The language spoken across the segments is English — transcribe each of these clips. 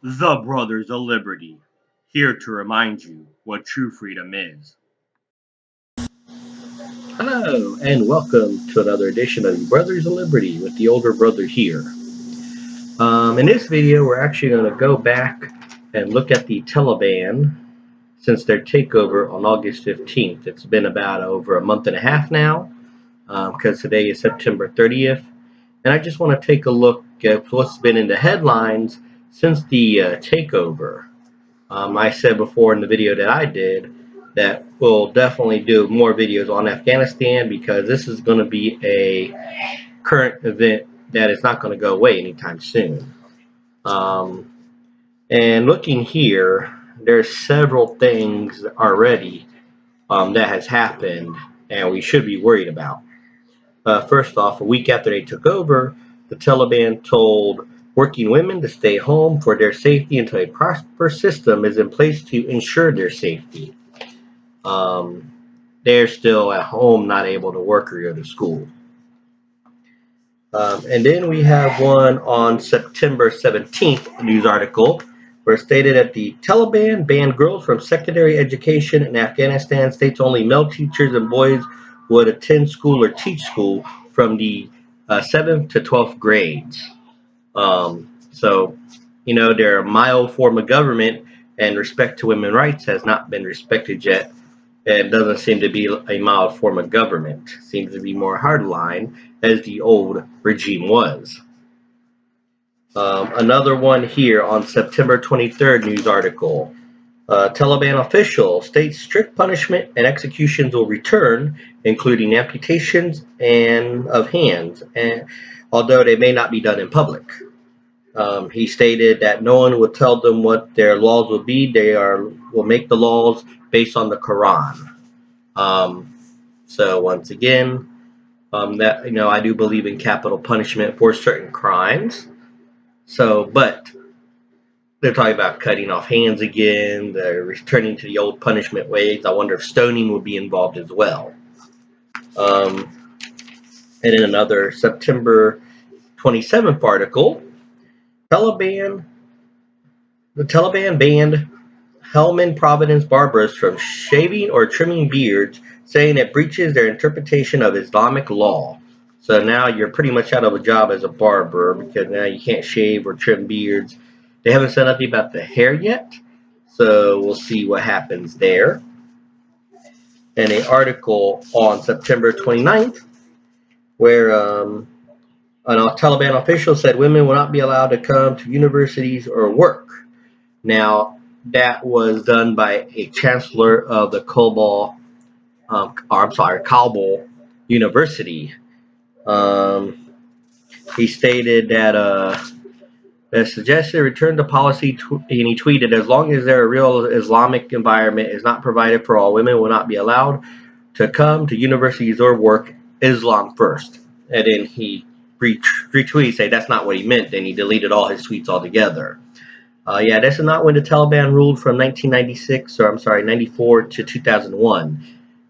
The Brothers of Liberty, here to remind you what true freedom is. Hello, and welcome to another edition of Brothers of Liberty with the older brother here. In this video, we're actually going to go back and look at the Taliban since their takeover on August 15th. It's been about over a month and a half now, because today is September 30th. And I just want to take a look at what's been in the headlines since the takeover. I said before in the video that I did that we'll definitely do more videos on Afghanistan because this is going to be a current event that is not going to go away anytime soon. Um, and looking here, there's several things already that has happened and we should be worried about. First off, a week after they took over, the Taliban told working women to stay home for their safety until a proper system is in place to ensure their safety. Um, they're still at home, not able to work or go to school. And then we have one on September 17th news article where it stated that the Taliban banned girls from secondary education in Afghanistan. States only male teachers and boys would attend school or teach school from the 7th to 12th grades. So, their mild form of government and respect to women's rights has not been respected yet. It doesn't seem to be a mild form of government. It seems to be more hardline, as the old regime was. Another one here on September 23rd news article. Taliban official states strict punishment and executions will return, including amputations and of hands, and although they may not be done in public. He stated that no one will tell them what their laws will be. Will make the laws based on the Quran. Um, so once again, that I do believe in capital punishment for certain crimes. But they're talking about cutting off hands again. They're returning to the old punishment ways. I wonder if stoning would be involved as well. Um, and in another September 27th article, Taliban the Taliban banned Helmand Providence barbers from shaving or trimming beards, saying it breaches their interpretation of Islamic law. So now you're pretty much out of a job as a barber because now you can't shave or trim beards. They haven't said nothing about the hair yet, so we'll see what happens there. And an article on September 29th where a Taliban official said women will not be allowed to come to universities or work. Now, that was done by a chancellor of the Kabul University. Um, he stated that suggested return to policy, and he tweeted, as long as their real Islamic environment is not provided for all, women will not be allowed to come to universities or work. Islam first. And then he retweeted, say that's not what he meant. Then he deleted all his tweets altogether. Yeah, this is not when the Taliban ruled from 1996, or I'm sorry, 94 to 2001.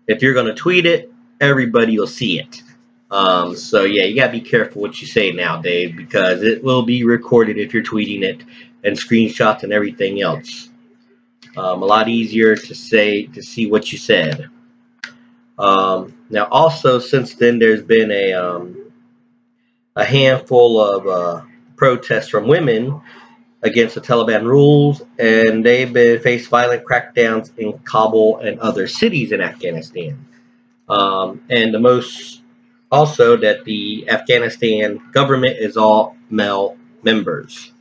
If you're going to tweet it, everybody will see it. So yeah, you gotta be careful what you say nowadays because it will be recorded if you're tweeting it and screenshots and everything else. A lot easier to see what you said. Now also since then there's been a handful of protests from women against the Taliban rules, and they've been faced violent crackdowns in Kabul and other cities in Afghanistan. And the most also that the Afghanistan government is all male members.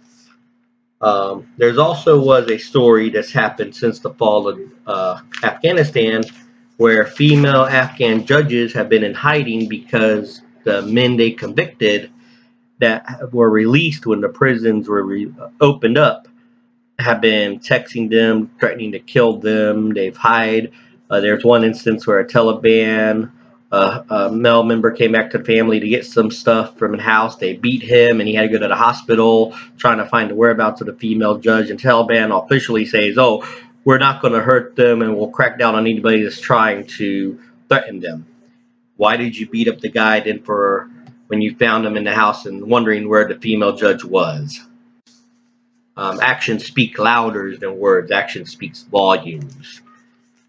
There's also was a story that's happened since the fall of Afghanistan, where female Afghan judges have been in hiding because the men they convicted that were released when the prisons were opened up have been texting them, threatening to kill them. They've hid. There's one instance where a Taliban a male member came back to the family to get some stuff from a house. They beat him, and he had to go to the hospital trying to find the whereabouts of the female judge. And Taliban officially says, "Oh, we're not going to hurt them, and we'll crack down on anybody that's trying to threaten them." Why did you beat up the guy then for when you found him in the house and wondering where the female judge was? Actions speak louder than words. Action speaks volumes.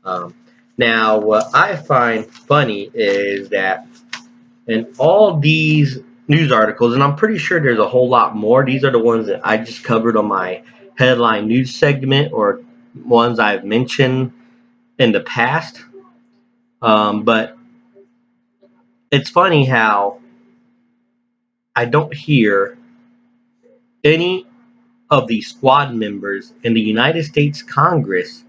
Um, Now, what I find funny is that in all these news articles, and I'm pretty sure there's a whole lot more, these are the ones that I just covered on my headline news segment or ones I've mentioned in the past. But it's funny how I don't hear any of the squad members in the United States Congress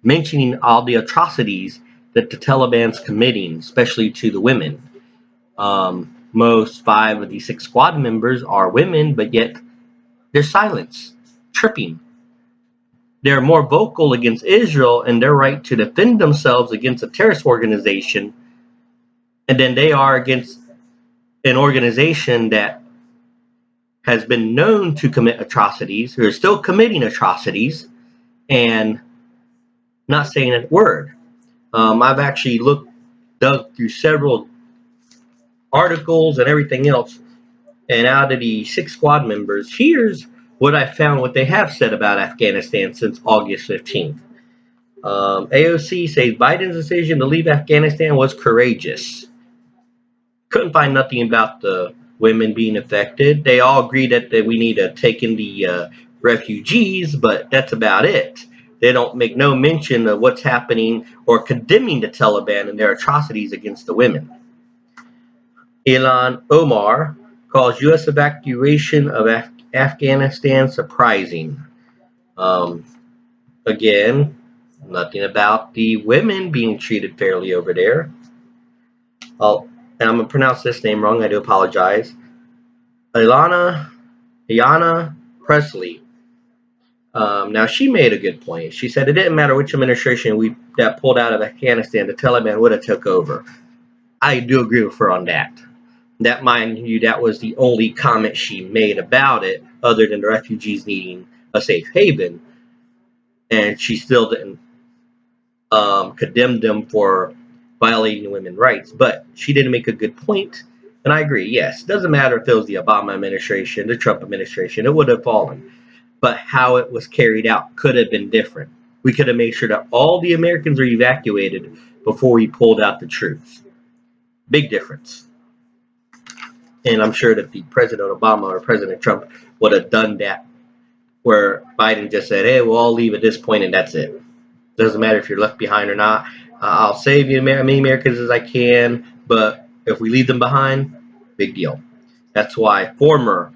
mentioning all the atrocities that the Taliban's committing, especially to the women. Most 5 of the 6 squad members are women, but yet they're silenced, tripping. They're more vocal against Israel and their right to defend themselves against a terrorist organization, and then they are against an organization that has been known to commit atrocities, who are still committing atrocities, and not saying a word. I've actually dug through several articles and everything else, and out of the 6 squad members, here's what I found what they have said about Afghanistan since August 15th. AOC says Biden's decision to leave Afghanistan was courageous. Couldn't find nothing about the women being affected. They all agree that we need to take in the refugees, but that's about it. They don't make no mention of what's happening or condemning the Taliban and their atrocities against the women. Ilhan Omar calls U.S. evacuation of Afghanistan surprising. Um, Again, nothing about the women being treated fairly over there. Oh, and I'm going to pronounce this name wrong. I do apologize. Ayanna Presley. Now, she made a good point. She said it didn't matter which administration that pulled out of Afghanistan, the Taliban would have took over. I do agree with her on that. That, mind you, that was the only comment she made about it, other than the refugees needing a safe haven. And she still didn't condemn them for violating women's rights. But she didn't make a good point, and I agree. Yes, it doesn't matter if it was the Obama administration, the Trump administration, it would have fallen. But how it was carried out could have been different. We could have made sure that all the Americans are evacuated before we pulled out the troops. Big difference. And I'm sure that the President Obama or President Trump would have done that, where Biden just said, hey, we'll all leave at this point and that's it. Doesn't matter if you're left behind or not. I'll save you as many Americans as I can, but if we leave them behind, big deal. That's why former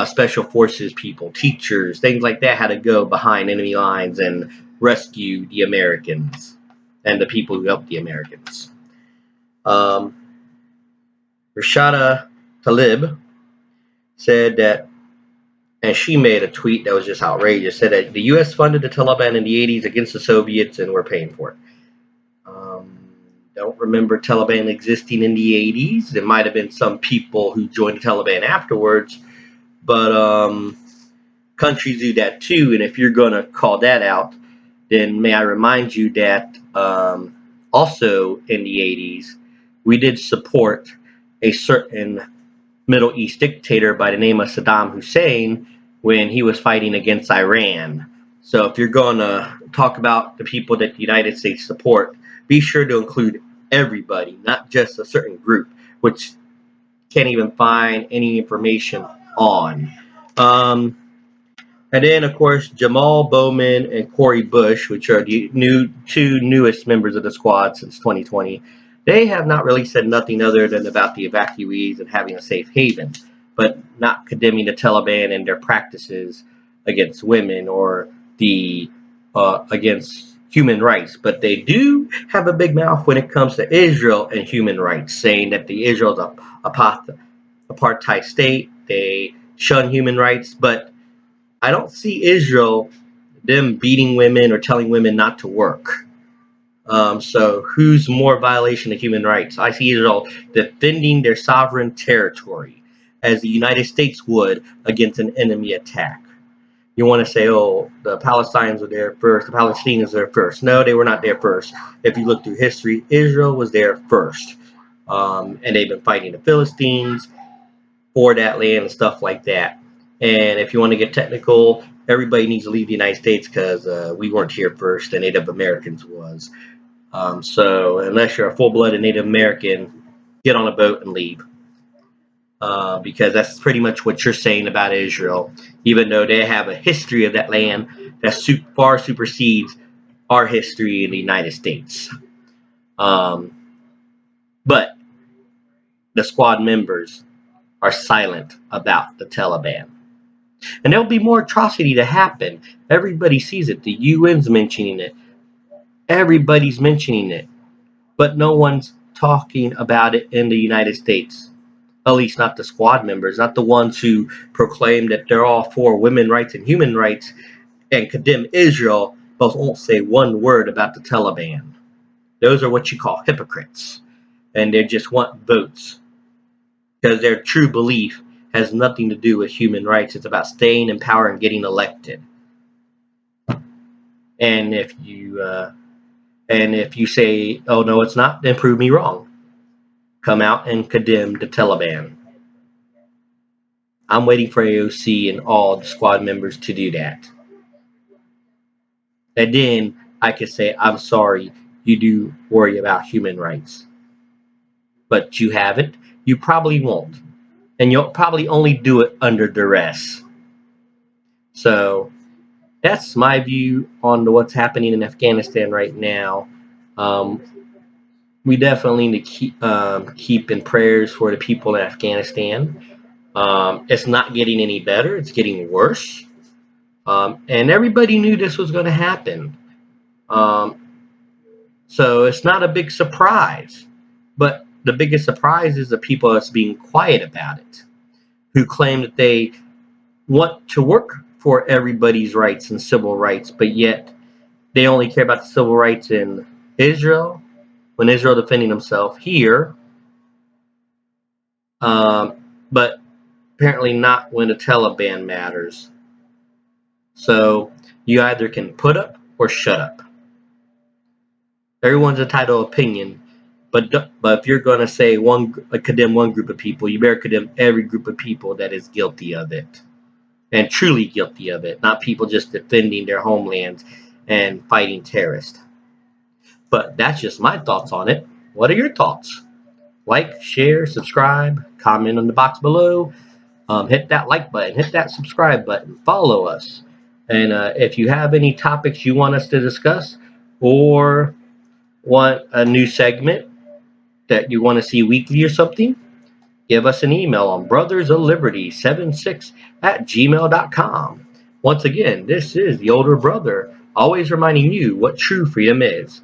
special forces people, teachers, things like that had to go behind enemy lines and rescue the Americans and the people who helped the Americans. Rashida Qalib said that, and she made a tweet that was just outrageous, said that the U.S. funded the Taliban in the 80s against the Soviets and we're paying for it. Don't remember Taliban existing in the 80s. There might have been some people who joined the Taliban afterwards, but countries do that too. And if you're going to call that out, then may I remind you that also in the 80s, we did support a certain Middle East dictator by the name of Saddam Hussein when he was fighting against Iran. So if you're going to talk about the people that the United States support, be sure to include everybody, not just a certain group, which can't even find any information on. And then, of course, Jamel, Bowman, and Corey Bush, which are the two newest members of the squad since 2020, they have not really said nothing other than about the evacuees and having a safe haven, but not condemning the Taliban and their practices against women or against human rights. But they do have a big mouth when it comes to Israel and human rights, saying that the Israel's a apartheid state. They shun human rights, but I don't see Israel, them beating women or telling women not to work. So who's more violation of human rights? I see Israel defending their sovereign territory as the United States would against an enemy attack. You want to say, oh, the Palestinians were there first, the Palestinians were there first. No, they were not there first. If you look through history, Israel was there first. And they've been fighting the Philistines for that land and stuff like that. And if you want to get technical, everybody needs to leave the United States because we weren't here first. The Native Americans was. So unless you're a full-blooded Native American, get on a boat and leave. Because that's pretty much what you're saying about Israel, even though they have a history of that land that far supersedes our history in the United States. Um, but the squad members are silent about the Taliban. And there'll be more atrocity to happen. Everybody sees it. The UN's mentioning it. Everybody's mentioning it. But no one's talking about it in the United States. At least not the squad members, not the ones who proclaim that they're all for women's rights and human rights and condemn Israel, but won't say one word about the Taliban. Those are what you call hypocrites. And they just want votes. Because their true belief has nothing to do with human rights. It's about staying in power and getting elected. And if you say, "Oh no, it's not," then prove me wrong. Come out and condemn the Taliban. I'm waiting for AOC and all the squad members to do that. And then I can say, "I'm sorry, you do worry about human rights." But you haven't. You probably won't. And you'll probably only do it under duress. So that's my view on what's happening in Afghanistan right now. Um, we definitely need to keep in prayers for the people in Afghanistan. It's not getting any better; it's getting worse. And everybody knew this was going to happen. Um, so it's not a big surprise. But the biggest surprise is the people that's being quiet about it, who claim that they want to work for everybody's rights and civil rights, but yet they only care about the civil rights in Israel, when Israel defending himself here, but apparently not when the Taliban matters. So you either can put up or shut up. Everyone's entitled to opinion, but if you're going to say condemn one group of people, you better condemn every group of people that is guilty of it. And truly guilty of it, not people just defending their homelands and fighting terrorists. But that's just my thoughts on it. What are your thoughts? Like, share, subscribe, comment in the box below. Hit that like button, hit that subscribe button, follow us. And if you have any topics you want us to discuss or want a new segment that you want to see weekly or something, give us an email on brothersofliberty76@gmail.com. Once again, this is the older brother, always reminding you what true freedom is.